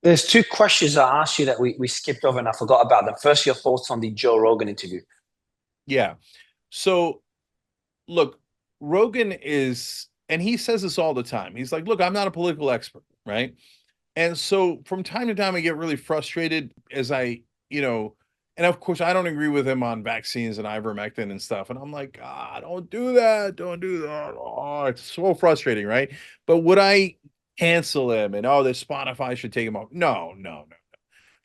There's two questions I asked you that we skipped over and I forgot about them. First, your thoughts on the Joe Rogan interview. Yeah. So look, Rogan is, and he says this all the time. He's like, look, I'm not a political expert, right? And so from time to time, I get really frustrated as you know, and of course, I don't agree with him on vaccines and ivermectin and stuff. And I'm like, ah, don't do that. Don't do that. Oh, it's so frustrating, right? But would I cancel him and, oh, the Spotify should take him off? No, no, no.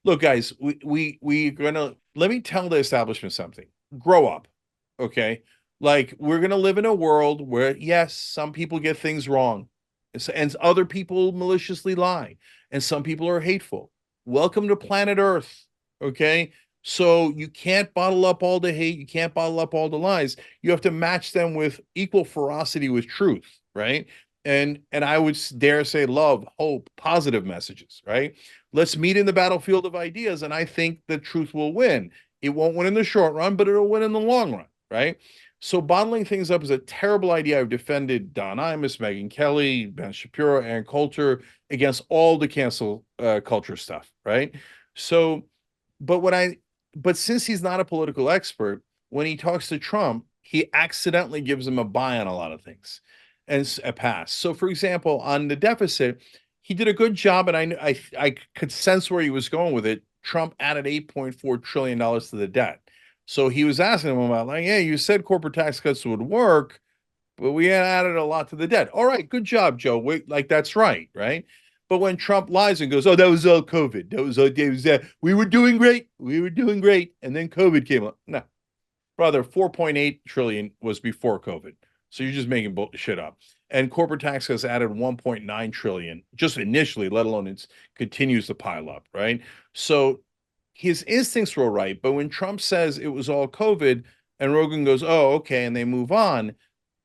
Look, guys, we're gonna let me tell the establishment something. Grow up, okay? Like we're gonna live in a world where yes, some people get things wrong, and other people maliciously lie, and some people are hateful. Welcome to planet Earth, okay? So you can't bottle up all the hate, you can't bottle up all the lies. You have to match them with equal ferocity with truth, right? And I would dare say love, hope, positive messages, right? Let's meet in the battlefield of ideas, and I think the truth will win. It won't win in the short run, but it'll win in the long run, right? So bottling things up is a terrible idea. I've defended Don Imus, Megyn Kelly, Ben Shapiro, and Coulter against all the cancel culture stuff, right? So, but when I, but since he's not a political expert, when he talks to Trump, he accidentally gives him a buy on a lot of things and a pass. So, for example, on the deficit, he did a good job, and I could sense where he was going with it. Trump added $8.4 trillion to the debt. So he was asking him about, like, yeah, you said corporate tax cuts would work, but we added a lot to the debt. All right, good job, Joe. Wait, like that's right, right? But when Trump lies and goes, "Oh, that was all COVID. That was all. We were doing great. We were doing great," and then COVID came up. No, brother, 4.8 trillion was before COVID. So you're just making shit up. And corporate tax has added 1.9 trillion just initially, let alone it continues to pile up, right? So his instincts were right, but when Trump says it was all COVID and Rogan goes, "Oh, okay," and they move on,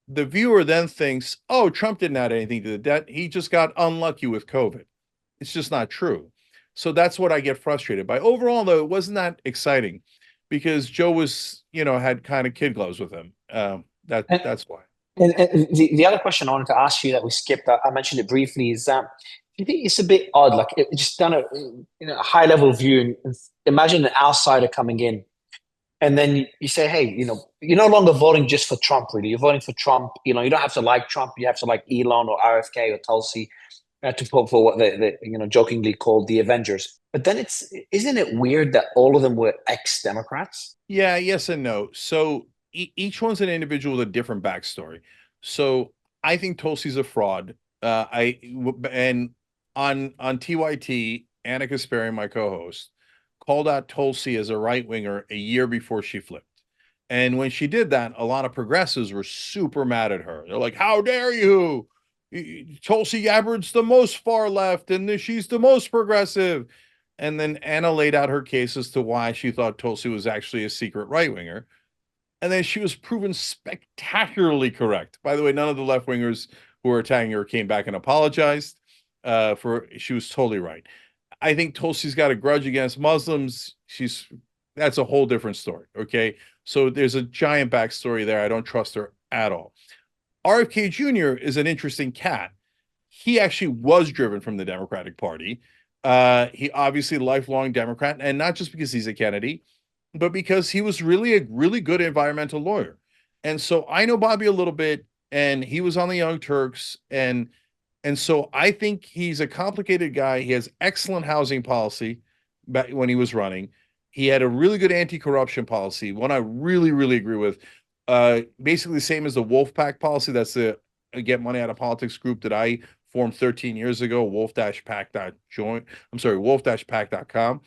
the viewer then thinks, "Oh, Trump didn't add anything to the debt. He just got unlucky with COVID." It's just not true. So that's what I get frustrated by. Overall, though, it wasn't that exciting because Joe was, had kind of kid gloves with him. And, That's why. and the other question I wanted to ask you that we skipped, I mentioned it briefly, is that you think it's a bit odd, like just done a high level view, and imagine an outsider coming in, and then you say, hey, you're no longer voting just for Trump, really. You're voting for Trump. You don't have to like Trump. You have to like Elon or RFK or Tulsi to vote for what they jokingly called the Avengers. But then isn't it weird that all of them were ex-Democrats? Yeah, yes and no. So each one's an individual with a different backstory. So I think Tulsi's a fraud. And on TYT, Anna Kasparian, my co-host, called out Tulsi as a right winger a year before she flipped. And when she did that, a lot of progressives were super mad at her. They're like, "How dare you? Tulsi Gabbard's the most far left, and she's the most progressive." And then Anna laid out her case as to why she thought Tulsi was actually a secret right winger. And then she was proven spectacularly correct. By the way, none of the left wingers who were attacking her came back and apologized. She was totally right. I think Tulsi's got a grudge against Muslims. That's a whole different story. Okay. So there's a giant backstory there. I don't trust her at all. RFK Jr. is an interesting cat. He actually was driven from the Democratic Party. He obviously a lifelong Democrat, and not just because he's a Kennedy, but because he was really a really good environmental lawyer. And so I know Bobby a little bit, and he was on the Young Turks, and so I think he's a complicated guy. He has excellent housing policy back when he was running. He had a really good anti-corruption policy, one I really, really agree with. Basically the same as the Wolf Pack policy. That's the get money out of politics group that I formed 13 years ago, wolf-pack.join. I'm sorry, wolf-pack.com.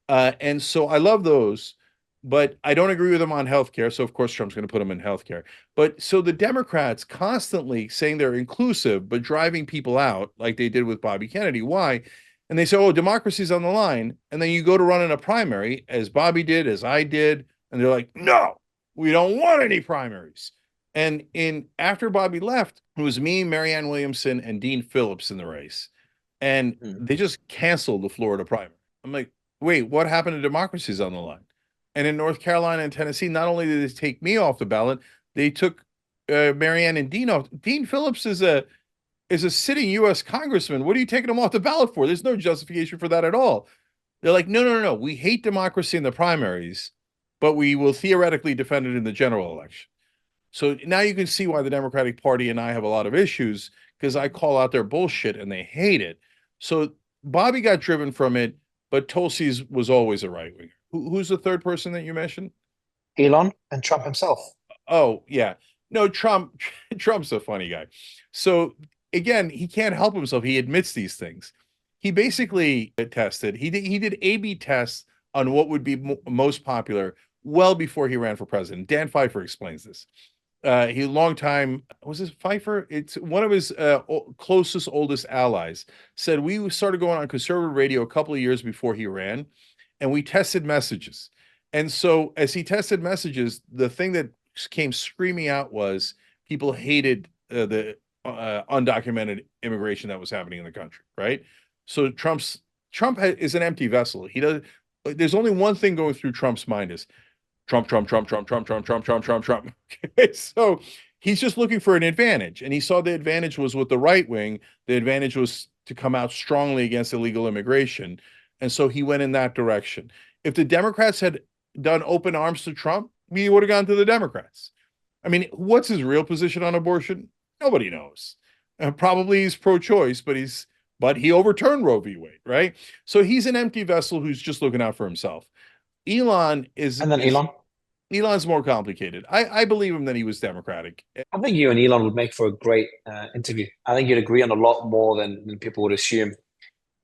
And so I love those, but I don't agree with them on healthcare. So of course Trump's going to put them in healthcare. But so the Democrats constantly saying they're inclusive, but driving people out like they did with Bobby Kennedy. Why? And they say, "Oh, democracy's on the line." And then you go to run in a primary, as Bobby did, as I did, and they're like, "No, we don't want any primaries." And in after Bobby left, it was me, Marianne Williamson, and Dean Phillips in the race. And Hmm. they just canceled the Florida primary. I'm like, wait, what happened to democracies on the line? And in North Carolina and Tennessee, not only did they take me off the ballot, they took Marianne and Dean off. Dean Phillips is is a sitting U.S. congressman. What are you taking him off the ballot for? There's no justification for that at all. They're like, no, no, no, no. We hate democracy in the primaries, but we will theoretically defend it in the general election. So now you can see why the Democratic Party and I have a lot of issues because I call out their bullshit and they hate it. So Bobby got driven from it, but Tulsi's was always a right winger. Who's the third person that you mentioned? Elon and Trump himself. Oh, yeah. No, Trump. Trump's a funny guy. So again, he can't help himself. He admits these things. He basically tested. He did A/B tests on what would be most popular well before he ran for president. Dan Pfeiffer explains this. He long time was this Pfeiffer? It's one of his closest, oldest allies. Said we started going on conservative radio a couple of years before he ran, and we tested messages. And so, as he tested messages, the thing that came screaming out was people hated the undocumented immigration that was happening in the country, right? So Trump is an empty vessel. He does. There's only one thing going through Trump's mind is Trump, Trump, Trump, Trump, Trump, Trump, Trump, Trump, Trump, Trump. Okay, so he's just looking for an advantage, and he saw the advantage was with the right wing. The advantage was to come out strongly against illegal immigration, and so he went in that direction. If the Democrats had done open arms to Trump, he would have gone to the Democrats. I mean, what's his real position on abortion? Nobody knows. Probably he's pro-choice, but he overturned Roe v. Wade, right? So he's an empty vessel who's just looking out for himself. Elon And then is Elon. Elon's more complicated. I believe him that he was Democratic. I think you and Elon would make for a great interview. I think you'd agree on a lot more than people would assume.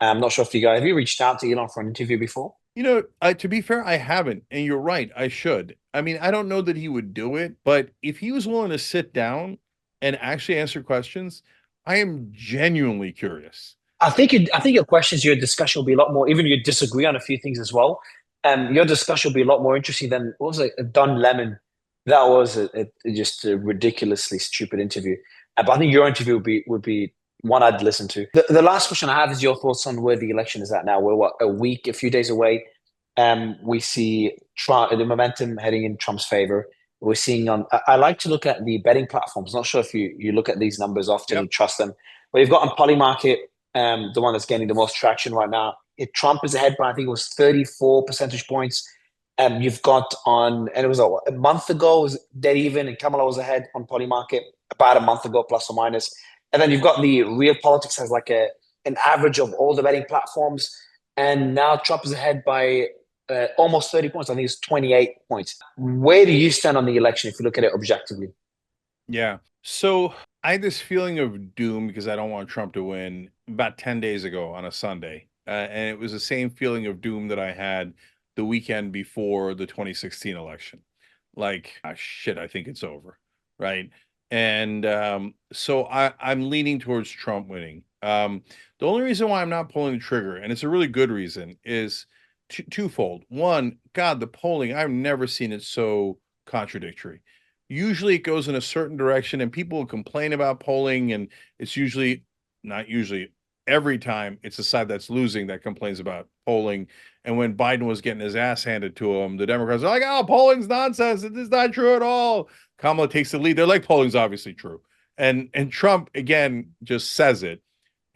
I'm not sure if you guys have you reached out to Elon for an interview before? To be fair, I haven't, and you're right. I should. I mean, I don't know that he would do it, but if he was willing to sit down and actually answer questions, I am genuinely curious. I think your questions, your discussion will be a lot more. Even you disagree on a few things as well. Your discussion will be a lot more interesting than what was it? Don Lemon. That was just a ridiculously stupid interview. But I think your interview would be one I'd listen to. The last question I have is your thoughts on where the election is at now. We're what, a week, a few days away. We see Trump, the momentum heading in Trump's favor. We're seeing on. I like to look at the betting platforms. Not sure if you look at these numbers often Yep. and trust them. But you've got on Polymarket, the one that's getting the most traction right now. Trump is ahead by I think it was 34 percentage points. You've got on, and it was a month ago, it was dead even, and Kamala was ahead on Polymarket about a month ago, plus or minus. And then you've got the Real Politics has like an average of all the betting platforms, and now Trump is ahead by almost 30 points. I think it's 28 points. Where do you stand on the election if you look at it objectively? Yeah. So I had this feeling of doom because I don't want Trump to win about 10 days ago on a Sunday. And it was the same feeling of doom that I had the weekend before the 2016 election. Like, ah, shit, I think it's over. Right. And so I'm leaning towards Trump winning. The only reason why I'm not pulling the trigger, and it's a really good reason, is twofold. One, God, the polling, I've never seen it so contradictory. Usually it goes in a certain direction and people will complain about polling, and it's usually not usually every time it's the side that's losing that complains about polling. And when Biden was getting his ass handed to him, the Democrats are like, oh, polling's nonsense. It is not true at all. Kamala takes the lead. They're like, polling's obviously true. And Trump again just says it.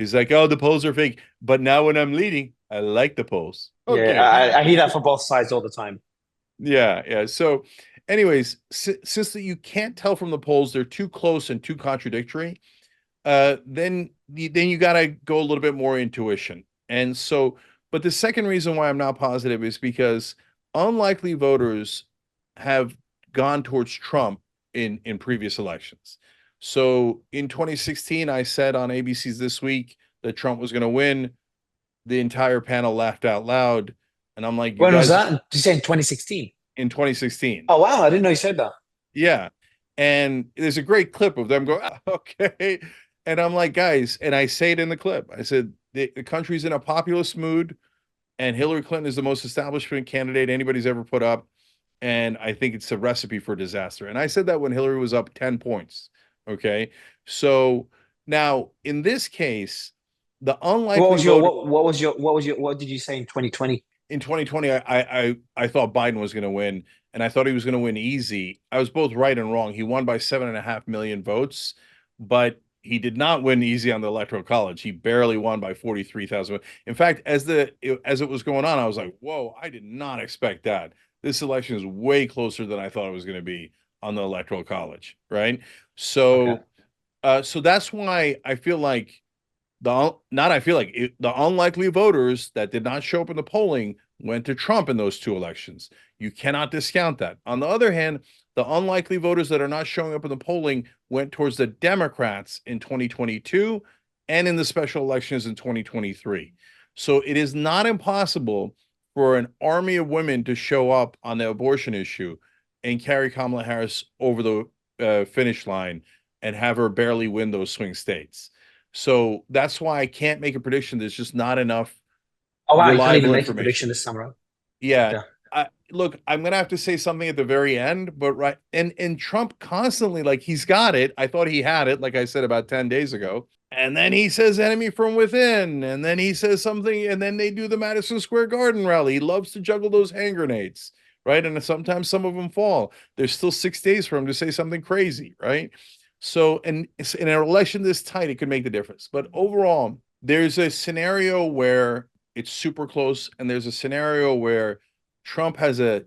He's like, oh, the polls are fake. But now when I'm leading, I like the polls. Yeah, Okay. I hear that from both sides all the time. Yeah, yeah. So, anyways, since that you can't tell from the polls, they're too close and too contradictory. Then you got to go a little bit more intuition. And so, but the second reason why I'm not positive is because unlikely voters have gone towards Trump in previous elections. So in 2016, I said on ABC's This Week that Trump was going to win. The entire panel laughed out loud, and I'm like, you When was guys, that? Did you say in 2016? in 2016. Oh wow, I didn't know you said that. Yeah. And there's a great clip of them going, "Ah, okay." And I'm like, guys, and I say it in the clip. I said, the country's in a populist mood, and Hillary Clinton is the most establishment candidate anybody's ever put up. And I think it's a recipe for disaster. And I said that when Hillary was up 10 points. Okay. So now in this case, the What unlikely was your voter what did you say in 2020? in 2020, I thought Biden was going to win, and I thought he was going to win easy. I was both right and wrong. He won by 7.5 million votes, but he did not win easy on the electoral college. He barely won by 43,000. In fact, as it was going on, I was like, whoa, I did not expect that. This election is way closer than I thought it was going to be on the electoral college, right? Okay. So that's why I feel like the unlikely voters that did not show up in the polling went to Trump in those two elections. You cannot discount that. On the other hand, the unlikely voters that are not showing up in the polling went towards the Democrats in 2022 and in the special elections in 2023. So it is not impossible for an army of women to show up on the abortion issue and carry Kamala Harris over the finish line and have her barely win those swing states. So that's why I can't make a prediction. There's just not enough Oh wow, you can't even reliable make a prediction information. this summer. Yeah. Okay. Look, I'm gonna have to say something at the very end, but right, and Trump constantly like he's got it. I thought he had it, like I said about 10 days ago. And then he says enemy from within, and then he says something, and then they do the Madison Square Garden rally. He loves to juggle those hand grenades, right? And sometimes some of them fall. There's still 6 days for him to say something crazy, right? So, and in an election this tight, it could make the difference. But overall, there's a scenario where it's super close, and there's a scenario where Trump has a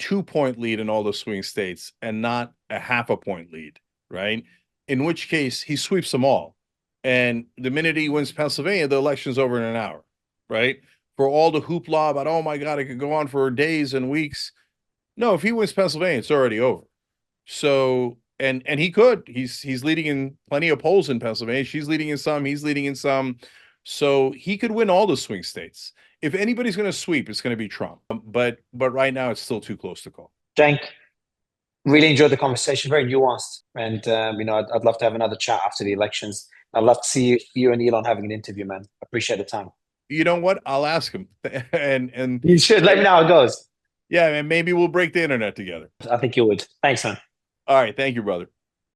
2 point lead in all the swing states and not a half a point lead, right? In which case he sweeps them all. And the minute he wins Pennsylvania, the election's over in an hour, right? For all the hoopla about, oh my God, it could go on for days and weeks. No, if he wins Pennsylvania, it's already over. So, and he could. He's leading in plenty of polls in Pennsylvania. She's leading in some, he's leading in some. So he could win all the swing states. If anybody's going to sweep, it's going to be Trump. But right now it's still too close to call. Cenk, really enjoyed the conversation, very nuanced. And, I'd love to have another chat after the elections. I'd love to see you and Elon having an interview, man. Appreciate the time. You know what? I'll ask him, and You should let me know how it goes. yeah, and maybe we'll break the internet together. I think you would. Thanks, man. All right, thank you, brother.